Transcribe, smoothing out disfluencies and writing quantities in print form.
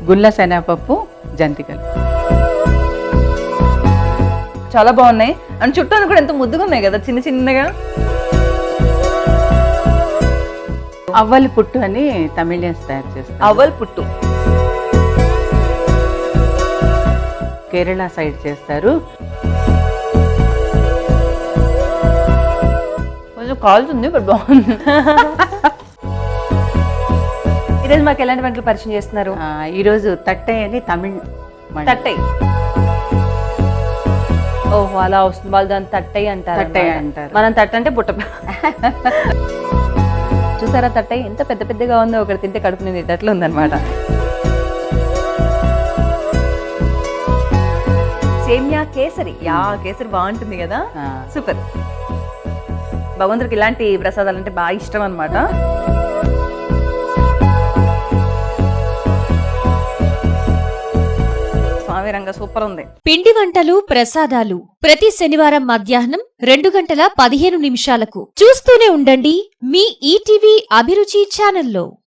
గుల్ల శనగపప్పు జంతికలు. చాలా బాగున్నాయి. అండ్ చుట్టాలు కూడా ఎంత ముద్దుగా ఉన్నాయి కదా, చిన్న చిన్నగా. అవ్వలి పుట్టు అని తమిళియన్స్ తయారు చేస్తారు. అవల్ పుట్టు కేరళ సైడ్ చేస్తారు. కొంచెం కాలుతుంది బట్ బాగుంది. ఈరోజు మాకు ఎలాంటి వంటలు పరిచయం చేస్తున్నారు? ఈరోజు తట్టై అని తమిళ్ తట్టై. ఓహో, అలా వస్తుంది. వాళ్ళు దాన్ని తట్టై అంటారు. తట్టై అంటారు. మనం తట్ట అంటే బుట్ట. చూసారా తట్టై ఎంత పెద్ద పెద్దగా ఉందో, ఒకటి తింటే కడుపు నిండేటట్లు ఉందన్నమాట. సేమియా కేసరి. కేసరి బాగుంటుంది కదా. సూపర్. భగవంతుడికి ఇలాంటి ప్రసాదాలు అంటే బాగా ఇష్టం అన్నమాట. స్వామి రంగ సూపర్ ఉంది. పిండి వంటలు, ప్రసాదాలు ప్రతి శనివారం మధ్యాహ్నం 2:15 చూస్తూనే ఉండండి మీ ఈటీవీ అభిరుచి ఛానల్లో.